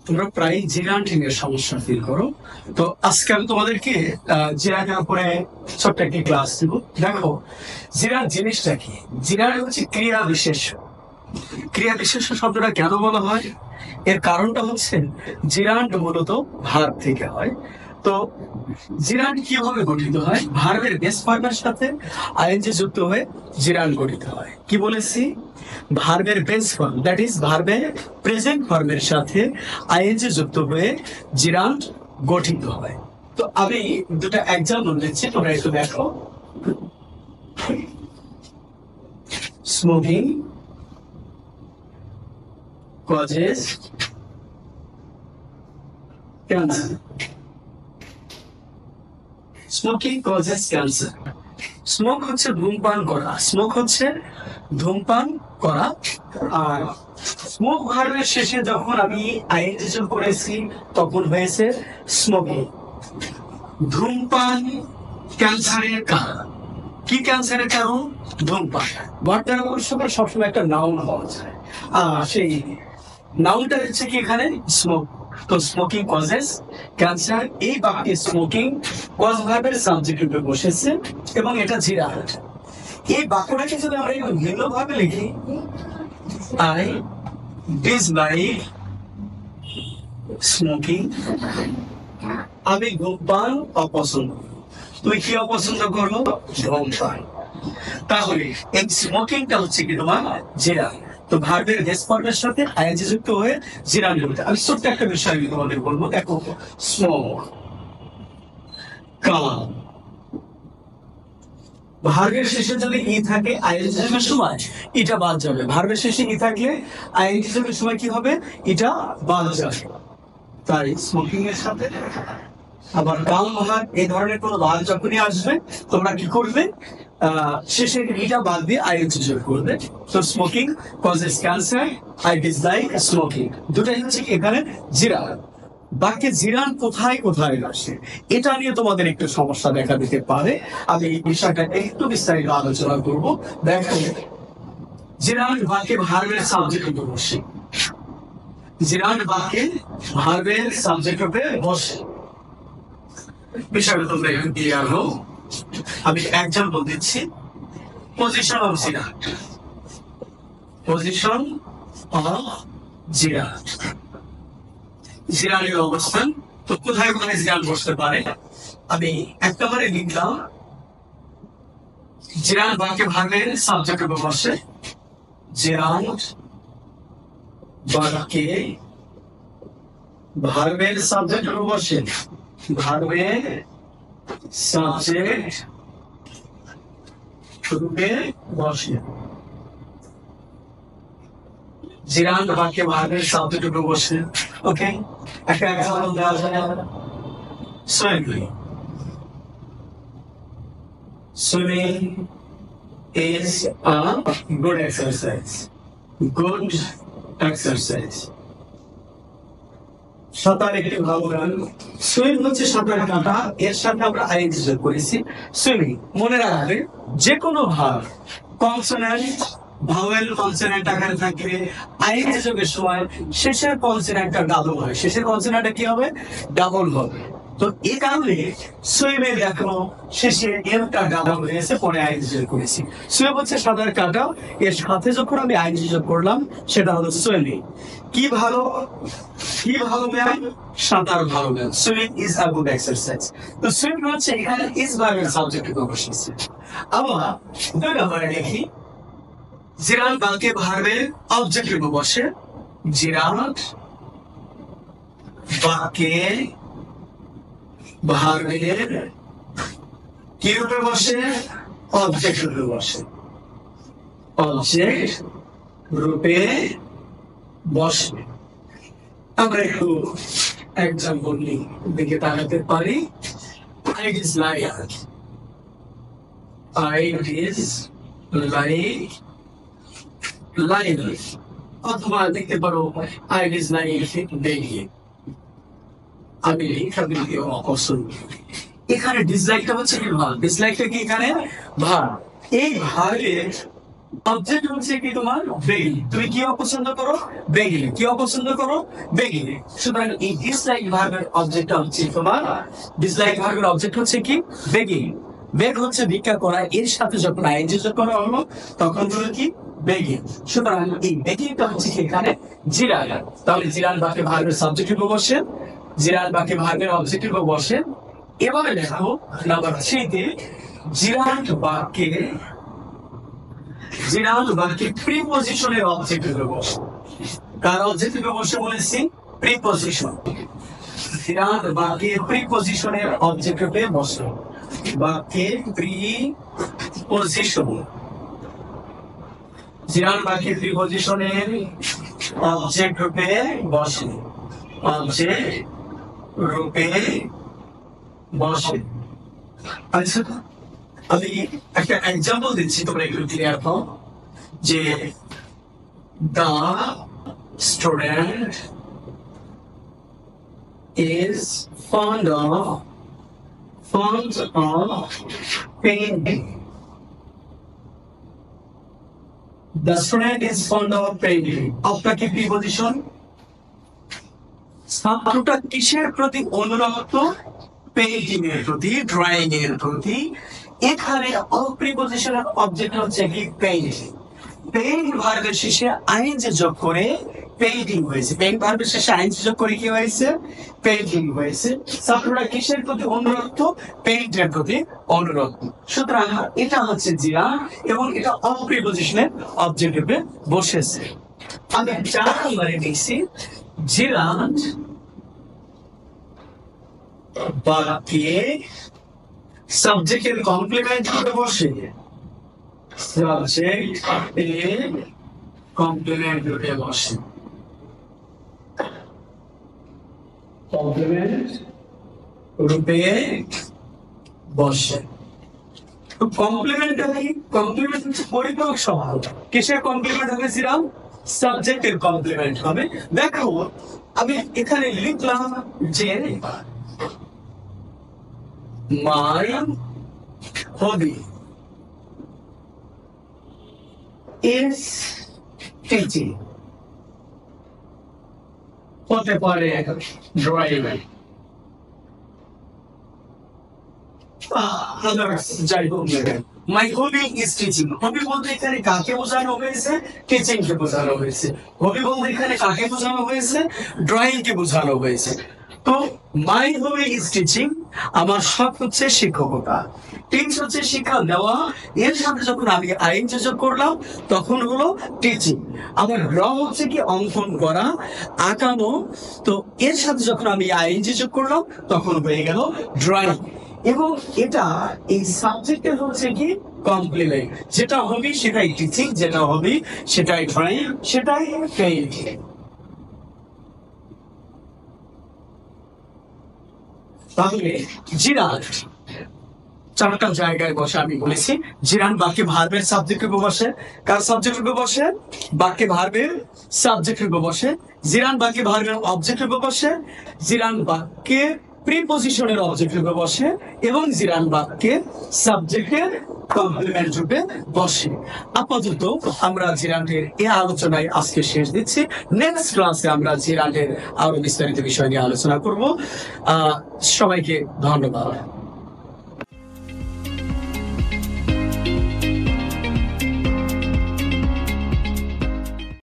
তোমরা প্রায় জিরান্টিং এর সমস্যা ফিল করো। তো আজকে আমি তোমাদেরকে জিরানের উপরে ছোট্ট একটি ক্লাস দিব। দেখো, জিরান জিনিসটা কি? জিরান হচ্ছে ক্রিয়া বিশেষ্য। ক্রিয়া বিশেষ্য শব্দটা কেন বলা হয়? এর কারণটা হচ্ছে জিরান্ড মূলত ভার্ব থেকে হয়। তো জিরান্ড কিভাবে গঠিত হয়? ভার্বের বেস ফর্মের সাথে আইএনজি যুক্ত হয়ে জিরান্ড গঠিত হয়। কি বলেছি? ভার্বের বেস ফর্ম, দ্যাট ইজ ভার্বের প্রেজেন্ট ফর্মের সাথে আইএনজি যুক্ত হয়ে জিরান্ড গঠিত হয়। তো আমি দুটো এক্সাম্পল দিচ্ছি, তোমরা একটু দেখো। Smoking causes cancer. Smoking causes cancer. Smoke হচ্ছে ধূমপান করা, স্মোক হচ্ছে ধূমপান করা। আর স্মোক ভার্বের শেষে যখন আমি আইএনজি যোগ করেছি তখন হয়েছে স্মোকিং। ধূমপান ক্যান্সারের কারণ। কি ক্যান্সারের কারণ? ধূমপান। ভার্ব দ্বারা অবশ্য সবসময় একটা নাউন হওয়া যায়। সেই নাউনটা হচ্ছে কি এখানে? স্মোক। তো স্মোকিং কজেস ক্যান্সার, এই বাক্যে স্মোকিং কজ ভার্বের সাবজেক্ট রূপে বসেছে এবং এটা জিরান্ড। এই বাক্যটাকে যদি আমরা একটু ভিন্নভাবে লিখি, আই ডিসলাইক স্মোকিং, আমি ধূমপান অপছন্দ। তুই কি অপছন্দ করো? ধূমপান। তাহলে এই স্মোকিংটা হচ্ছে কি তোমার জিরান্ড। তো ভার্বের বেস ফর্মের সাথে আইএনজি যুক্ত হয়ে জিরান্ড বলতে। আমি ছোট্ট একটা বিষয় আমি তোমাদের বলবো। দেখো, স্মোক, কাম, ভার্বের শেষে যদি ই থাকে আইএনজি যোগের সময় এটা বাদ যাবে। ভার্বের শেষে ই থাকলে আইএনজি যোগের সময় কি হবে? এটা বাদ যাবে। তাই স্মোকিং এর সাথে আবার কাম ভাগ এই ধরনের কোনো ভাগ যখনই আসবে তোমরা কি করবে? শেষে এটা বাদ দিয়ে আইএনজি যোগ করবে। তো smoking causes cancer, I dislike smoking, দুটাই হচ্ছে এখানে জিরান। বাক্যে জিরান কোথায় কোথায় আসে এটা নিয়ে তোমাদের একটু সমস্যা দেখা দিতে পারে। আমি এই বিষয়টা একটু বিস্তারিত আলোচনা করব। দেখো, জিরান বাক্যে ভার্বের সাবজেক্ট রূপে বসে। জিরান বাক্যে ভার্বের সাবজেক্ট রূপে বসে। বিষয়টা তোমরা একটু ক্লিয়ার হও। আমি এক্সাম্পল দিচ্ছি। পজিশন অফ জিরান, পজিশন অফ জিরান, জিরানের অবস্থান। তো কোথায় কোথায় জিরান বসতে পারে? আমি এক নম্বরে লিখলাম জিরান বাক্যে ভার্বের সাবজেক্ট রূপে বসে। জিরান বাক্যে ভার্বের সাবজেক্ট রূপে বসে। ভার্বের সাবজেক্ট রূপে বসে। জিরান বাক্যে ভার্বের সাবজেক্ট রূপে বসে। ওকে, একটা এক্সাম্পল দেওয়া যায়। Swimming, swimming is a good exercise. Good exercise. সাঁতার একটি ভালো গান। সুইম হচ্ছে সাঁতার কাটা, এর সাথে আমরা আইএনজি যোগ করেছি সুইমিং। মনে রাখবে যে কোনো ভাব কনসোন্যান্ট ভাওয়েল কনসোন্যান্ট আকারে থাকলে আইএনজি যোগের সময় শেষের কনসোন্যান্টটা ডাবল হয়। শেষের কনসোন্যান্টটা কি হবে? ডাবল হবে। তো এই কারণে সুইমে দেখো শেষে এমটা ডাবল হয়েছে, পরে আইএনজি যোগ করেছি। সুইম হচ্ছে সাঁতার কাটা, এর সাথে যখন আমি আইএনজি যোগ করলাম সেটা হলো সুইমিং। কি ভালো, কি ভালো ব্যায়াম? সাঁতার ভালো ব্যায়াম। Swimming is a good exercise. তো সুইমিং হচ্ছে এখানে ইজ ভার্বের সাবজেক্ট রূপে বসেছে। আবার দুই নম্বরে দেখি, জিরান বাক্যে ভার্বের অবজেক্ট রূপে বসে। জিরান বাক্যে ভার্বের কি রূপে বসে? অবজেক্ট রূপে বসে। অবজেক্ট রূপে বসে। আমরা একটু এক্সাম্পল দিকে তাকাতে পারি। I dislike, I dislike line, অথবা দেখতে পারো I dislike দেখি, আমি লেখাগুলিকে অপছন্দ। এখানে ডিসলাইকটা হচ্ছে কি ভাব, ডিসলাইকটা কি এখানে ভাব। এই ভাবের অবজেক্ট হচ্ছে কি তোমার বেগিং, তুমি কি অপছন্দ করো? বেগিং। কি অপছন্দ করো? বেগিং। সুতরাং এই ডিসলাইক ভার্বের অবজেক্টটা হচ্ছে তোমার, ডিসলাইক ভার্বের অবজেক্ট হচ্ছে কি বেগিং। বেগ হচ্ছে ভিক্ষা করা, এর সাথে যখন আইএনজি যোগ করা হলো তখন হলো কি বেগিং। সুতরাং এই বেগিংটা হচ্ছে এখানে জিরান। তাহলে জিরান বাক্যে ভার্বের সাবজেক্ট হিসেবে বসে, জিরান বাক্যে ভার্বের অবজেক্ট হিসেবে বসে। এবারে দেখো নাম্বার 3 তে জিরান বাক্যে, জিরান বাক্যে প্রিপজিশনের অবজেক্ট হিসেবে বসে। কার অবজেক্ট হিসেবে বসে বলেছি? প্রিপজিশন। জিরান বাক্যে প্রিপজিশনের অবজেক্ট হিসেবে বসে, বাক্যে প্রিপজিশন, জিরান বাক্যে প্রিপজিশনের অবজেক্ট রূপে বসে, অবজেক্ট রূপে বসে। আচ্ছা, আমি একটা এক্সাম্পল দিচ্ছি, তোমরা একটু ক্লিয়ার হও। যে the student is fond of painting. The student is fond of painting. আপনার কি প্রিপজিশন? ছাত্রটা কিসের প্রতি অনুরক্ত? পেইন্টিং এর প্রতি, ড্রয়িং এর প্রতি। এখানে অপ্রিপজিশনের অবজেক্ট হচ্ছে কি পেইন্টিং। পেইন্ট ভার্বের শেষে আইএনজি যোগ করে পেইন্টিং হয়েছে। পেইন্ট ভার্বের শেষে আইএনজি যোগ করে কি হয়েছে? পেইন্টিং হয়েছে। ছাত্ররা কিসের প্রতি অনুরক্ত? পেইন্টের প্রতি অনুরক্ত। সুতরাং এটা হচ্ছে জিরান এবং এটা অপ্রিপজিশনের অবজেক্ট রূপে বসেছে। আমি 4 নম্বরে লিখছি জিরান বাক্যে সাবজেক্টের কমপ্লিমেন্ট করে বসে, সাবজেক্ট এর কমপ্লিমেন্ট রূপে বসে, কমপ্লিমেন্ট রূপে বসে। তো কমপ্লিমেন্টটা কি? কমপ্লিমেন্ট হচ্ছে পরিপূরক শব্দ। কিসের কমপ্লিমেন্ট হবে? জিরান সাবজেক্টের কমপ্লিমেন্ট হবে। দেখো আমি এখানে লিখলাম যে my hobby is teaching. হতে পারে ড্রয়িং, যাই হোক মাই হবি ইজ টিচিং। হবি বলতে এখানে কাকে বোঝানো হয়েছে? টিচিং কে বোঝানো হয়েছে। হবি বলতে এখানে কাকে বোঝানো হয়েছে? ড্রয়িং কে বোঝানো হয়েছে। তো মাই হবি ইজ টিচিং, আমার শখ হচ্ছে শিক্ষকতা। টিচ হচ্ছে শিক্ষা দেওয়া, এর সাথে যখন আমি আইএনজি যোগ করলাম তখন হলো টিচিং। আমার র হচ্ছে কি অঙ্কন করা, আঁকানো। তো এর সাথে যখন আমি আইএনজি যোগ করলাম তখন হয়ে গেল ড্রয়িং। এবং এটা এই সাবজেক্টের হচ্ছে কি কমপ্লিমেন্ট। যেটা হবি সেটাই টিচিং, যেটা হবি সেটাই ড্রয়িং, সেটাই পেইন্টিং। তাহলে জিরান 4টা জায়গায় বসে। আমি বলেছি জিরান বাক্যে ভার্বের সাবজেক্ট রূপে বসে। কার সাবজেক্ট রূপে বসে? বাক্যে ভার্বের সাবজেক্ট রূপে বসে। জিরান বাক্যে ভার্বের অবজেক্ট রূপে বসে। জিরান বাক্যে প্রিপজিশনের অবজেক্ট রূপে বসে এবং জিরান বাক্যে সাবজেক্টের কমপ্লিমেন্ট রূপে বসে। আপাতত আমরা জিরানের এই আলোচনায় আজকে শেষ দিচ্ছি। নেক্সট ক্লাসে আমরা জিরানের আরো বিস্তারিত বিষয় নিয়ে আলোচনা করব। সবাইকে ধন্যবাদ।